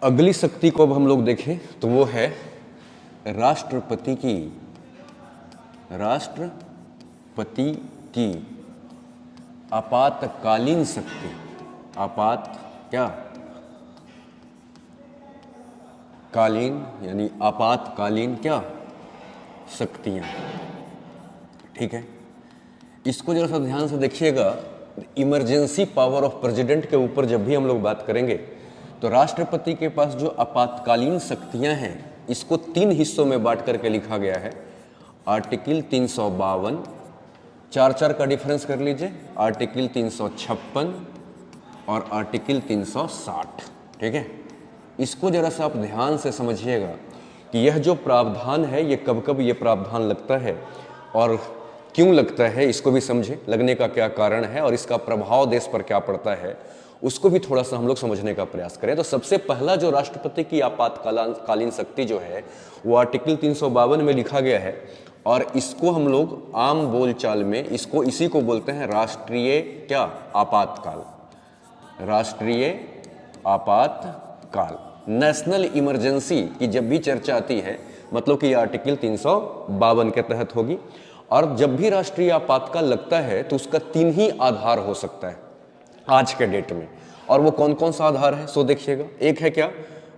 अगली शक्ति को अब हम लोग देखें तो वो है राष्ट्रपति की आपातकालीन शक्ति। क्या कालीन यानी आपातकालीन क्या शक्तियां। ठीक है, इसको जरा सा ध्यान से देखिएगा। इमरजेंसी पावर ऑफ प्रेसिडेंट के ऊपर जब भी हम लोग बात करेंगे तो राष्ट्रपति के पास जो आपातकालीन शक्तियां हैं इसको 3 हिस्सों में बांट करके लिखा गया है। आर्टिकल 352, 4 का डिफरेंस कर लीजिए, आर्टिकल 356 और आर्टिकल 360। ठीक है, इसको जरा सा आप ध्यान से समझिएगा कि यह जो प्रावधान है ये कब कब ये प्रावधान लगता है और क्यों लगता है, इसको भी समझें, लगने का क्या कारण है और इसका प्रभाव देश पर क्या पड़ता है, उसको भी थोड़ा सा हम लोग समझने का प्रयास करें। तो सबसे पहला जो राष्ट्रपति की आपातकालीन शक्ति जो है वो आर्टिकल 352 में लिखा गया है और इसको हम लोग आम बोलचाल में इसी को बोलते हैं राष्ट्रीय क्या आपातकाल, राष्ट्रीय आपातकाल। नेशनल इमरजेंसी की जब भी चर्चा आती है मतलब कि आर्टिकल 352 के तहत होगी। और जब भी राष्ट्रीय आपातकाल लगता है तो उसका 3 ही आधार हो सकता है आज के डेट में। और वो कौन कौन सा आधार है सो देखिएगा। एक है क्या,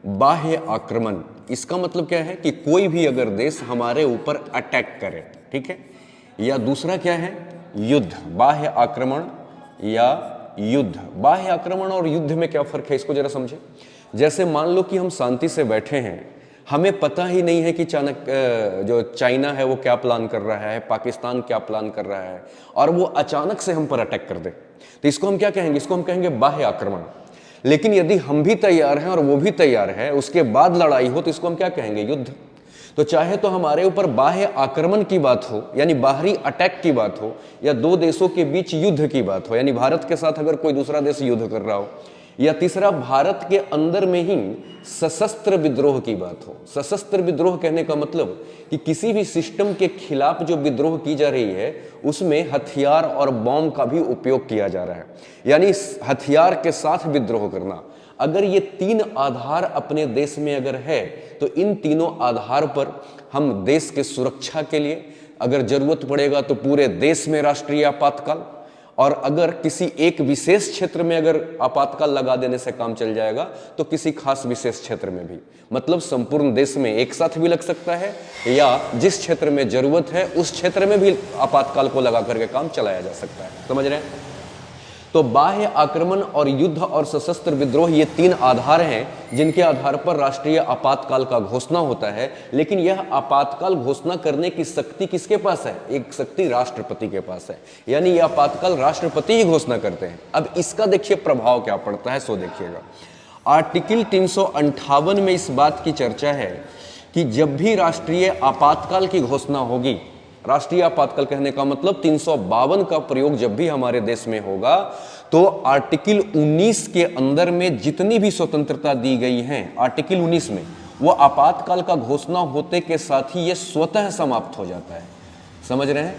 बाह्य आक्रमण। इसका मतलब क्या है कि कोई भी अगर देश हमारे ऊपर अटैक करे, ठीक है। या दूसरा क्या है, युद्ध, बाह्य आक्रमण या युद्ध। बाह्य आक्रमण और युद्ध में क्या फर्क है इसको जरा समझे। जैसे मान लो कि हम शांति से बैठे हैं, हमें पता ही नहीं है कि जो चाइना है वो क्या प्लान कर रहा है, पाकिस्तान क्या प्लान कर रहा है, और वो अचानक से हम पर अटैक कर दे, तो इसको हम क्या कहेंगे, इसको हम कहेंगे बाह्य आक्रमण। लेकिन यदि हम भी तैयार हैं और वो भी तैयार है, उसके बाद लड़ाई हो, तो इसको हम क्या कहेंगे, युद्ध। तो चाहे तो हमारे ऊपर बाह्य आक्रमण की बात हो यानी बाहरी अटैक की बात हो, या 2 देशों के बीच युद्ध की बात हो यानी भारत के साथ अगर कोई दूसरा देश युद्ध कर रहा हो, या तीसरा भारत के अंदर में ही सशस्त्र विद्रोह की बात हो। सशस्त्र विद्रोह कहने का मतलब कि किसी भी सिस्टम के खिलाफ जो विद्रोह की जा रही है उसमें हथियार और बॉम्ब का भी उपयोग किया जा रहा है, यानी हथियार के साथ विद्रोह करना। अगर ये 3 आधार अपने देश में अगर है तो इन तीनों आधार पर हम देश के सुरक्षा के लिए अगर जरूरत पड़ेगा तो पूरे देश में राष्ट्रीय आपातकाल, और अगर किसी एक विशेष क्षेत्र में अगर आपातकाल लगा देने से काम चल जाएगा तो किसी खास विशेष क्षेत्र में भी, मतलब संपूर्ण देश में एक साथ भी लग सकता है, या जिस क्षेत्र में जरूरत है उस क्षेत्र में भी आपातकाल को लगा करके काम चलाया जा सकता है। समझ रहे हैं। तो बाह्य आक्रमण और युद्ध और सशस्त्र विद्रोह ये 3 आधार हैं जिनके आधार पर राष्ट्रीय आपातकाल का घोषणा होता है। लेकिन यह आपातकाल घोषणा करने की शक्ति किसके पास है, एक शक्ति राष्ट्रपति के पास है, यानी यह आपातकाल राष्ट्रपति ही घोषणा करते हैं। अब इसका देखिए प्रभाव क्या पड़ता है सो देखिएगा। आर्टिकल 358 में इस बात की चर्चा है कि जब भी राष्ट्रीय आपातकाल की घोषणा होगी, राष्ट्रीय आपातकाल कहने का मतलब 352 का प्रयोग जब भी हमारे देश में होगा तो आर्टिकल 19 के अंदर में जितनी भी स्वतंत्रता दी गई है आर्टिकल 19 में, वो आपातकाल का घोषणा होते के साथ ही ये स्वतः समाप्त हो जाता है। समझ रहे हैं।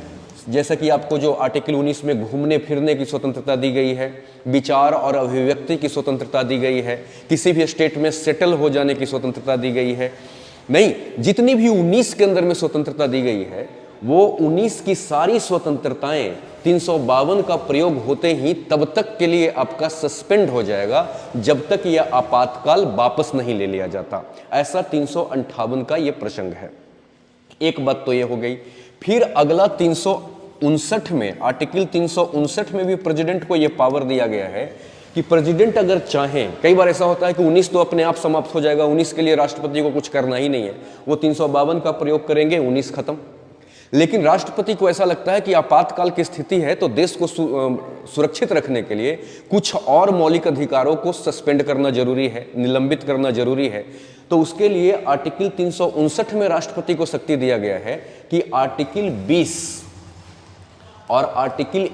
जैसा कि आपको जो आर्टिकल 19 में घूमने फिरने की स्वतंत्रता दी गई है, विचार और अभिव्यक्ति की स्वतंत्रता दी गई है, किसी भी स्टेट में सेटल हो जाने की स्वतंत्रता दी गई है, नहीं, जितनी भी 19 के अंदर में स्वतंत्रता दी गई है वो 19 की सारी स्वतंत्रताएं 352 का प्रयोग होते ही तब तक के लिए आपका सस्पेंड हो जाएगा जब तक यह आपातकाल वापस नहीं ले लिया जाता। ऐसा 358 का यह प्रसंग है। एक बात तो यह हो गई। फिर अगला 359 में, आर्टिकल 359 में भी प्रेसिडेंट को यह पावर दिया गया है कि प्रेसिडेंट अगर चाहें, कई बार ऐसा होता है कि 19 तो अपने आप समाप्त हो जाएगा, 19 के लिए राष्ट्रपति को कुछ करना ही नहीं है, वो 352 का प्रयोग करेंगे, 19 खत्म। लेकिन राष्ट्रपति को ऐसा लगता है कि आपातकाल की स्थिति है तो देश को सुरक्षित रखने के लिए कुछ और मौलिक अधिकारों को सस्पेंड करना जरूरी है, निलंबित करना जरूरी है। तो उसके लिए आर्टिकल 359 में राष्ट्रपति को शक्ति दिया गया है कि आर्टिकल 20 और आर्टिकल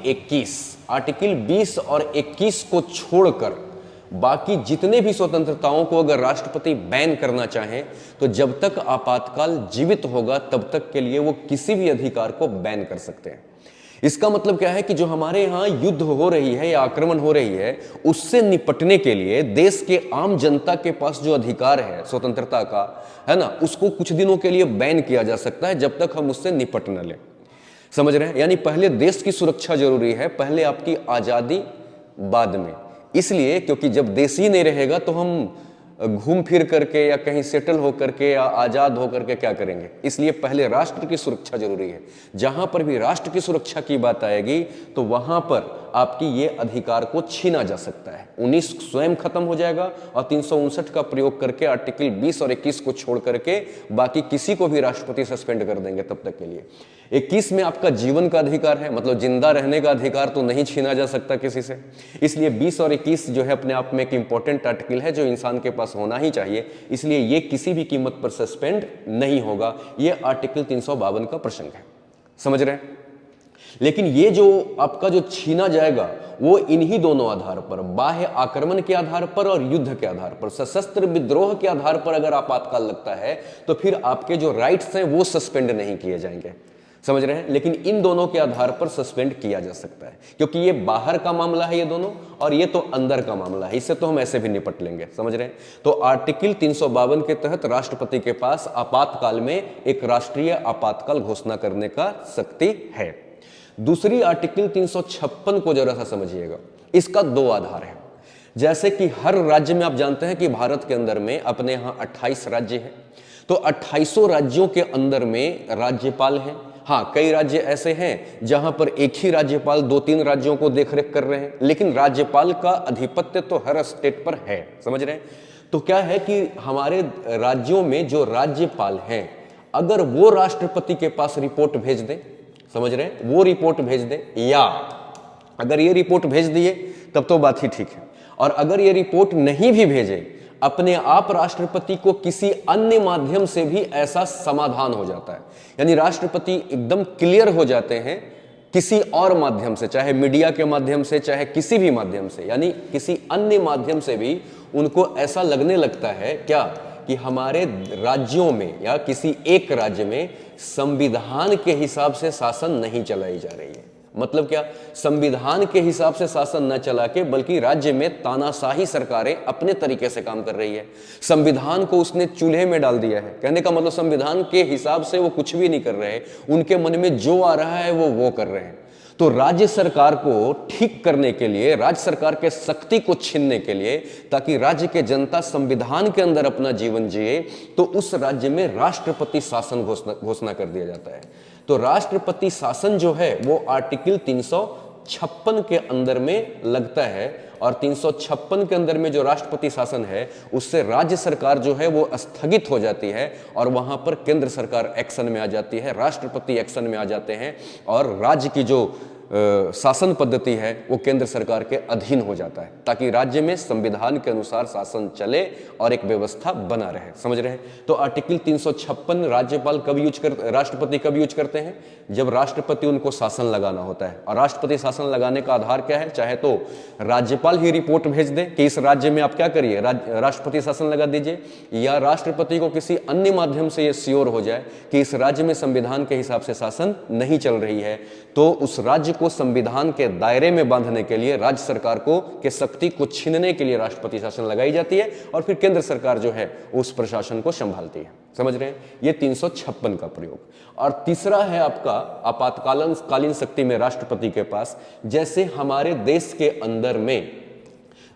20 और 21 को छोड़कर बाकी जितने भी स्वतंत्रताओं को अगर राष्ट्रपति बैन करना चाहे तो जब तक आपातकाल जीवित होगा तब तक के लिए वो किसी भी अधिकार को बैन कर सकते हैं। इसका मतलब क्या है कि जो हमारे यहाँ युद्ध हो रही है या आक्रमण हो रही है, उससे निपटने के लिए देश के आम जनता के पास जो अधिकार है स्वतंत्रता का, है ना, उसको कुछ दिनों के लिए बैन किया जा सकता है जब तक हम उससे निपट न लें। समझ रहे हैं? यानी पहले देश की सुरक्षा जरूरी है, पहले आपकी आजादी बाद में। इसलिए क्योंकि जब देश ही नहीं रहेगा तो हम घूम फिर करके या कहीं सेटल होकर के या आजाद होकर के क्या करेंगे? इसलिए पहले राष्ट्र की सुरक्षा जरूरी है। जहां पर भी राष्ट्र की सुरक्षा की बात आएगी तो वहां पर आपकी ये अधिकार को छीना जा सकता है। 19 स्वयं खत्म हो जाएगा और 359 का प्रयोग करके आर्टिकल 20 और 21 को छोड़ करके बाकी किसी को भी राष्ट्रपति सस्पेंड कर देंगे तब तक के लिए। 21 में आपका जीवन का अधिकार है, मतलब जिंदा रहने का अधिकार तो नहीं छीना जा सकता किसी से। इसलिए 20 और 21 जो है अपने आप में एक इंपॉर्टेंट आर्टिकल है जो इंसान के पास होना ही चाहिए, इसलिए ये किसी भी कीमत पर सस्पेंड नहीं होगा। ये आर्टिकल 352 का प्रसंग है। समझ रहे हैं? लेकिन ये जो आपका जो छीना जाएगा वो इन्हीं दोनों आधार पर, बाह्य आक्रमण के आधार पर और युद्ध के आधार पर, सशस्त्र विद्रोह के आधार पर अगर आपातकाल लगता है तो फिर आपके जो राइट्स हैं वो सस्पेंड नहीं किए जाएंगे। समझ रहे हैं? लेकिन इन दोनों के आधार पर सस्पेंड किया जा सकता है, क्योंकि ये बाहर का मामला है ये दोनों, और ये तो अंदर का मामला है, इससे तो हम ऐसे भी निपट लेंगे। समझ रहे हैं? तो आर्टिकल 352 के तहत राष्ट्रपति के पास आपातकाल में एक राष्ट्रीय आपातकाल घोषणा करने का शक्ति है। दूसरी आर्टिकल 356 को जरा सा समझिएगा। इसका दो आधार है। जैसे कि हर राज्य में आप जानते हैं कि भारत के अंदर में अपने यहाँ 28 राज्य हैं, तो 28 राज्यों के अंदर में राज्यपाल हैं। हाँ, कई राज्य ऐसे हैं जहां पर एक ही राज्यपाल 2-3 राज्यों को देखरेख कर रहे हैं, लेकिन राज्यपाल का अधिपत्य तो हर स्टेट पर है। समझ रहे हैं? तो क्या है कि हमारे राज्यों में जो राज्यपाल हैं, अगर वो राष्ट्रपति के पास रिपोर्ट भेज दें, समझ रहे हैं, वो रिपोर्ट भेज दें, या अगर ये रिपोर्ट भेज दिए तब तो बात ही ठीक है, और अगर ये रिपोर्ट नहीं भी भेजे, अपने आप राष्ट्रपति को किसी अन्य माध्यम से भी ऐसा समाधान हो जाता है। यानी राष्ट्रपति एकदम क्लियर हो जाते हैं किसी और माध्यम से, चाहे मीडिया के माध्यम से, चाहे किसी भी माध्यम से, यानी किसी अन्य माध्यम से भी उनको ऐसा लगने लगता है क्या कि हमारे राज्यों में या किसी एक राज्य में संविधान के हिसाब से शासन नहीं चलाई जा रही है। मतलब क्या? संविधान के हिसाब से शासन न चला के बल्कि राज्य में तानाशाही सरकारें अपने तरीके से काम कर रही है। संविधान को उसने चूल्हे में डाल दिया है। कहने का मतलब संविधान के हिसाब से वो कुछ भी नहीं कर रहे, उनके मन में जो आ रहा है वो कर रहे हैं। तो राज्य सरकार को ठीक करने के लिए, राज्य सरकार के शक्ति को छीनने के लिए, ताकि राज्य के जनता संविधान के अंदर अपना जीवन जिए, तो उस राज्य में राष्ट्रपति शासन घोषणा कर दिया जाता है। तो राष्ट्रपति शासन जो है वो आर्टिकल 356 के अंदर में लगता है, और 356 के अंदर में जो राष्ट्रपति शासन है उससे राज्य सरकार जो है वो स्थगित हो जाती है, और वहां पर केंद्र सरकार एक्शन में आ जाती है, राष्ट्रपति एक्शन में आ जाते हैं, और राज्य की जो शासन पद्धति है वो केंद्र सरकार के अधीन हो जाता है, ताकि राज्य में संविधान के अनुसार शासन चले और एक व्यवस्था बना रहे। समझ रहे हैं? तो आर्टिकल 356 राज्यपाल राष्ट्रपति कब यूज करते हैं? जब राष्ट्रपति उनको शासन लगाना होता है। और राष्ट्रपति शासन लगाने का आधार क्या है? चाहे तो राज्यपाल ही रिपोर्ट भेज दे कि इस राज्य में आप क्या करिए, राष्ट्रपति शासन लगा दीजिए, या राष्ट्रपति को किसी अन्य माध्यम से ये श्योर हो जाए कि इस राज्य में संविधान के हिसाब से शासन नहीं चल रही है, तो उस राज्य को संविधान के दायरे में बांधने के लिए राज्य सरकार को के शक्ति को छीनने के लिए राष्ट्रपति शासन लगाई जाती है, और फिर केंद्र सरकार जो है उस प्रशासन को संभालती है। समझ रहे हैं? ये 356 का प्रयोग। और तीसरा है आपका आपातकालीन शक्ति में राष्ट्रपति के पास, जैसे हमारे देश के अंदर में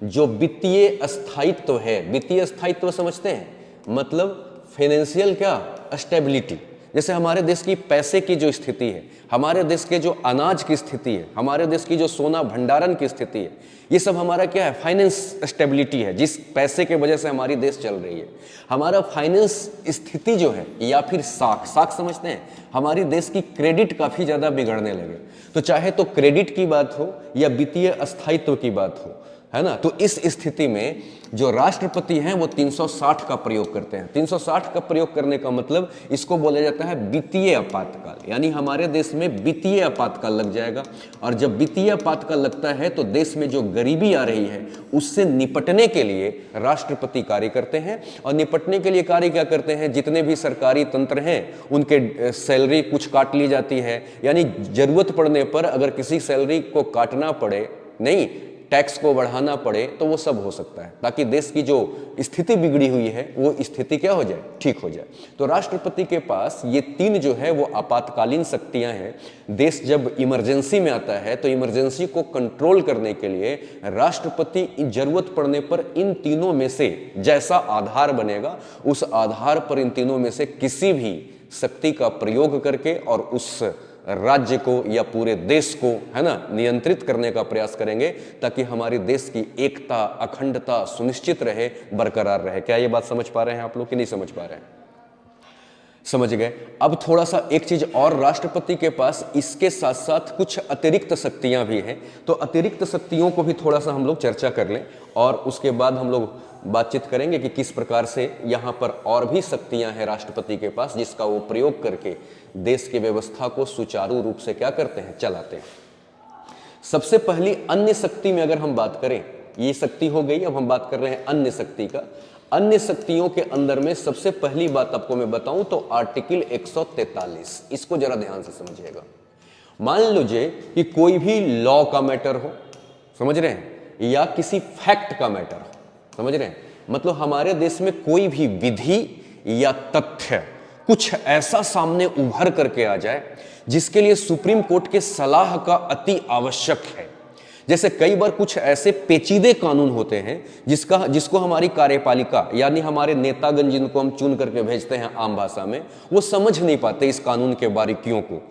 जो वित्तीय स्थायित्व है, वित्तीय स्थायित्व समझते हैं, मतलब फाइनेंशियल क्या स्टेबिलिटी। जैसे हमारे देश की पैसे की जो स्थिति है, हमारे देश के जो अनाज की स्थिति है, हमारे देश की जो सोना भंडारण की स्थिति है, ये सब हमारा क्या है? फाइनेंस स्टेबिलिटी है, जिस पैसे के वजह से हमारी देश चल रही है। हमारा फाइनेंस स्थिति जो है, या फिर साख समझते हैं, हमारी देश की क्रेडिट काफी ज्यादा बिगड़ने लगे। तो चाहे तो क्रेडिट की बात हो या वित्तीय स्थायित्व की बात हो, है ना। तो इस स्थिति में जो राष्ट्रपति हैं वो 360 का प्रयोग करते हैं। 360 का प्रयोग करने का मतलब इसको बोला जाता है वित्तीय आपातकाल, यानी हमारे देश में वित्तीय आपातकाल लग जाएगा। और जब वित्तीय आपातकाल लगता है तो देश में जो गरीबी आ रही है उससे निपटने के लिए राष्ट्रपति कार्य करते हैं। और निपटने के लिए कार्य क्या करते हैं, जितने भी सरकारी तंत्र हैं उनके सैलरी कुछ काट ली जाती है, यानी जरूरत पड़ने पर अगर किसी सैलरी को काटना पड़े, नहीं टैक्स को बढ़ाना पड़े, तो वो सब हो सकता है, ताकि देश की जो स्थिति बिगड़ी हुई है वो स्थिति क्या हो जाए, ठीक हो जाए। तो राष्ट्रपति के पास ये तीन जो है वो आपातकालीन शक्तियां हैं। देश जब इमरजेंसी में आता है तो इमरजेंसी को कंट्रोल करने के लिए राष्ट्रपति जरूरत पड़ने पर इन तीनों में से जैसा आधार बनेगा उस आधार पर इन तीनों में से किसी भी शक्ति का प्रयोग करके और उस राज्य को या पूरे देश को, है ना, नियंत्रित करने का प्रयास करेंगे, ताकि हमारी देश की एकता, अखंडता सुनिश्चित रहे, बरकरार रहे। क्या ये बात समझ पा रहे हैं आप लोग कि नहीं समझ पा रहे हैं? समझ गए। अब थोड़ा सा एक चीज और, राष्ट्रपति के पास इसके साथ साथ कुछ अतिरिक्त शक्तियां भी हैं। तो अतिरिक्त शक्तियों को भी थोड़ा सा हम लोग चर्चा कर लें और उसके बाद हम लोग बातचीत करेंगे कि किस प्रकार से यहाँ पर और भी शक्तियां हैं राष्ट्रपति के पास, जिसका वो प्रयोग करके देश की व्यवस्था को सुचारू रूप से क्या करते हैं, चलाते हैं। सबसे पहली अन्य शक्ति में अगर हम बात करें, ये शक्ति हो गई, अब हम बात कर रहे हैं अन्य शक्ति का। अन्य शक्तियों के अंदर में सबसे पहली बात आपको मैं बताऊं तो आर्टिकल 143, इसको जरा ध्यान से समझिएगा। मान लीजिए कि कोई भी लॉ का मैटर हो, समझ रहे हैं, या किसी फैक्ट का मैटर हो, समझ रहे हैं, मतलब हमारे देश में कोई भी विधि या तथ्य कुछ ऐसा सामने उभर करके आ जाए जिसके लिए सुप्रीम कोर्ट के सलाह का अति आवश्यक है। जैसे कई बार कुछ ऐसे पेचीदे कानून होते हैं जिसको हमारी कार्यपालिका यानी हमारे नेतागण, जिनको हम चुन करके भेजते हैं आम भाषा में, वो समझ नहीं पाते इस कानून के बारीकियों को।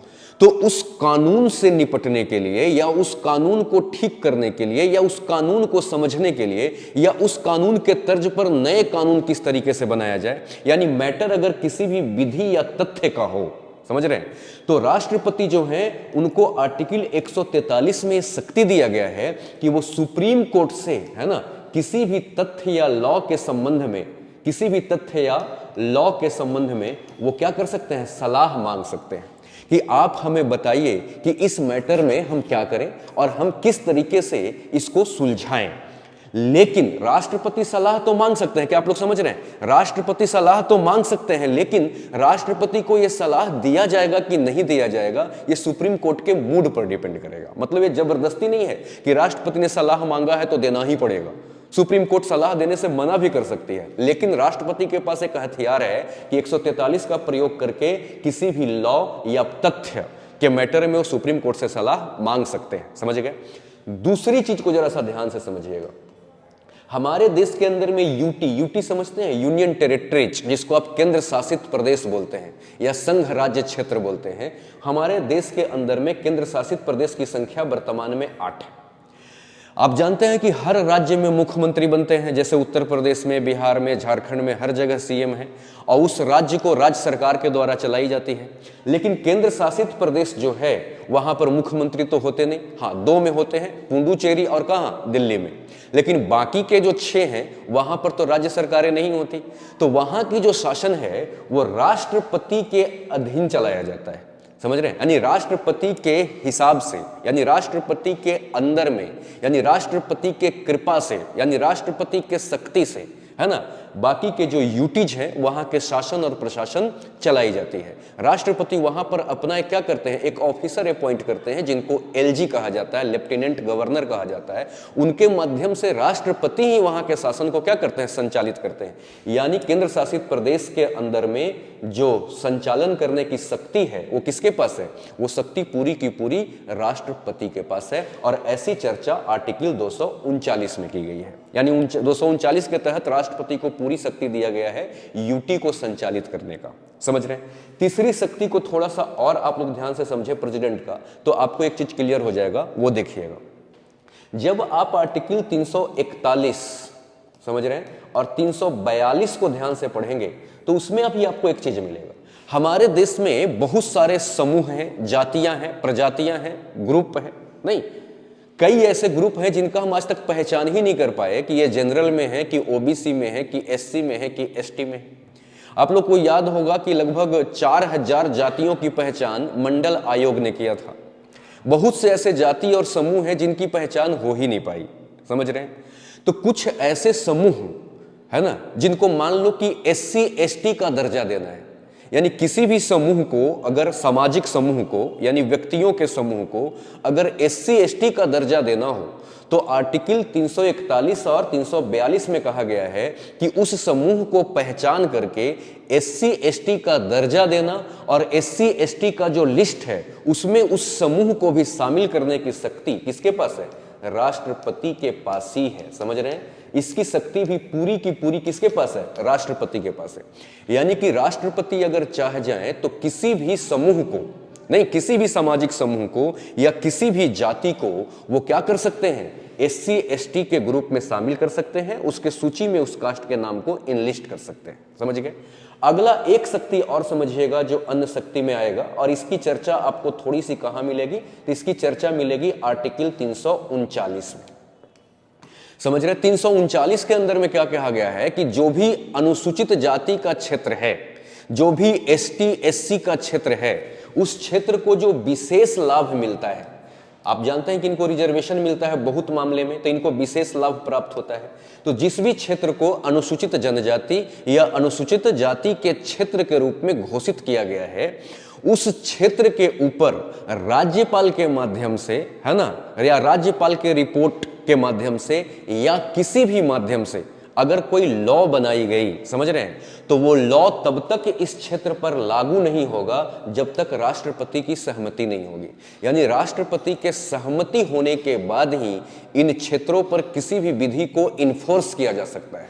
तो उस कानून से निपटने के लिए या उस कानून को ठीक करने के लिए या उस कानून को समझने के लिए या उस कानून के तर्ज पर नए कानून किस तरीके से बनाया जाए, यानी मैटर अगर किसी भी विधि या तथ्य का हो, समझ रहे हैं, तो राष्ट्रपति जो हैं उनको आर्टिकल 143 में शक्ति दिया गया है कि वो सुप्रीम कोर्ट से, है ना, किसी भी तथ्य या लॉ के संबंध में, किसी भी तथ्य या लॉ के संबंध में वो क्या कर सकते हैं, सलाह मांग सकते हैं कि आप हमें बताइए कि इस मैटर में हम क्या करें और हम किस तरीके से इसको सुलझाएं। लेकिन राष्ट्रपति सलाह तो मांग सकते हैं, क्या आप लोग समझ रहे हैं? राष्ट्रपति सलाह तो मांग सकते हैं, लेकिन राष्ट्रपति को यह सलाह दिया जाएगा कि नहीं दिया जाएगा, यह सुप्रीम कोर्ट के मूड पर डिपेंड करेगा। मतलब ये जबरदस्ती नहीं है कि राष्ट्रपति ने सलाह मांगा है तो देना ही पड़ेगा। सुप्रीम कोर्ट सलाह देने से मना भी कर सकती है, लेकिन राष्ट्रपति के पास एक हथियार है कि 143 का प्रयोग करके किसी भी लॉ या तथ्य के मैटर में वो सुप्रीम कोर्ट से सलाह मांग सकते हैं। समझ गए? दूसरी चीज को जरा सा ध्यान से समझिएगा। हमारे देश के अंदर में यूटी समझते हैं, यूनियन टेरिटरीज, जिसको आप केंद्र शासित प्रदेश बोलते हैं या संघ राज्य क्षेत्र बोलते हैं। हमारे देश के अंदर में केंद्र शासित प्रदेश की संख्या वर्तमान में 8 है। आप जानते हैं कि हर राज्य में मुख्यमंत्री बनते हैं, जैसे उत्तर प्रदेश में, बिहार में, झारखंड में, हर जगह सीएम है और उस राज्य को राज्य सरकार के द्वारा चलाई जाती है। लेकिन केंद्र शासित प्रदेश जो है वहां पर मुख्यमंत्री तो होते नहीं, हाँ 2 में होते हैं, पुडुचेरी और कहाँ, दिल्ली में। लेकिन बाकी के जो 6 हैं वहां पर तो राज्य सरकारें नहीं होती, तो वहां की जो शासन है वो राष्ट्रपति के अधीन चलाया जाता है। समझ रहे हैं? यानी राष्ट्रपति के हिसाब से, यानी राष्ट्रपति के अंदर में, यानी राष्ट्रपति के कृपा से, यानी राष्ट्रपति के शक्ति से, है ना, बाकी के जो यूटीज हैं वहां के शासन और प्रशासन चलाई जाती है। राष्ट्रपति वहां पर अपना क्या करते हैं, एक ऑफिसर अपॉइंट करते हैं जिनको एलजी कहा जाता है, लेफ्टिनेंट गवर्नर कहा जाता है। उनके माध्यम से राष्ट्रपति ही वहां के शासन को क्या करते हैं, संचालित करते हैं। यानी केंद्र शासित प्रदेश के अंदर में जो संचालन करने की शक्ति है वो किसके पास है? वो शक्ति पूरी की पूरी राष्ट्रपति के पास है। और ऐसी चर्चा आर्टिकल 239 में की गई है, यानी 239 के तहत राष्ट्रपति को पूरी शक्ति दिया गया है यूटी को संचालित करने का। समझ रहे हैं? तीसरी शक्ति को थोड़ा सा और आप लोग ध्यान से समझे प्रेसिडेंट का, तो आपको एक चीज क्लियर हो जाएगा, वो देखिएगा। जब आप आर्टिकल 341 समझ रहे हैं और 342 को ध्यान से पढ़ेंगे तो उसमें आपको एक चीज मिलेगा। हमारे देश में बहुत सारे समूह हैं, जातियां हैं, प्रजातियां हैं, ग्रुप है, नहीं, कई ऐसे ग्रुप हैं जिनका हम आज तक पहचान ही नहीं कर पाए कि ये जनरल में है, कि ओबीसी में है, कि एससी में है, कि एसटी में है। आप लोग को याद होगा कि लगभग 4000 जातियों की पहचान मंडल आयोग ने किया था। बहुत से ऐसे जाति और समूह हैं जिनकी पहचान हो ही नहीं पाई, समझ रहे हैं। तो कुछ ऐसे समूह है ना जिनको मान लो कि एससी एसटी का दर्जा देना है, यानी किसी भी समूह को, अगर सामाजिक समूह को यानी व्यक्तियों के समूह को अगर एससी एसटी का दर्जा देना हो तो आर्टिकल 341 और 342 में कहा गया है कि उस समूह को पहचान करके एससी एसटी का दर्जा देना और एससी एसटी का जो लिस्ट है उसमें उस समूह को भी शामिल करने की शक्ति किसके पास है? राष्ट्रपति के पास ही है। समझ रहे हैं? इसकी शक्ति भी पूरी की पूरी किसके पास है? राष्ट्रपति के पास है। यानी कि राष्ट्रपति अगर चाह जाए तो किसी भी समूह को, नहीं किसी भी सामाजिक समूह को या किसी भी जाति को वो क्या कर सकते हैं? एससी एसटी के ग्रुप में शामिल कर सकते हैं, उसके सूची में उस कास्ट के नाम को इनलिस्ट कर सकते हैं। समझ गए? अगला एक शक्ति और समझिएगा जो अन्य शक्ति में आएगा, और इसकी चर्चा आपको थोड़ी सी कहां मिलेगी? तो इसकी चर्चा मिलेगी आर्टिकल 339 में। समझ रहे? 339 के अंदर में क्या कहा गया है कि जो भी अनुसूचित जाति का क्षेत्र है, जो भी एसटी एससी का क्षेत्र है, उस क्षेत्र को जो विशेष लाभ मिलता है, आप जानते हैं कि इनको रिजर्वेशन मिलता है बहुत मामले में, तो इनको विशेष लाभ प्राप्त होता है। तो जिस भी क्षेत्र को अनुसूचित जनजाति या अनुसूचित जाति के क्षेत्र के रूप में घोषित किया गया है, उस क्षेत्र के ऊपर राज्यपाल के माध्यम से, है ना, या राज्यपाल के रिपोर्ट के माध्यम से या किसी भी माध्यम से अगर कोई लॉ बनाई गई, समझ रहे हैं, तो वो लॉ तब तक इस क्षेत्र पर लागू नहीं होगा जब तक राष्ट्रपति की सहमति नहीं होगी। यानी राष्ट्रपति के सहमति होने के बाद ही इन क्षेत्रों पर किसी भी विधि को इन्फोर्स किया जा सकता है।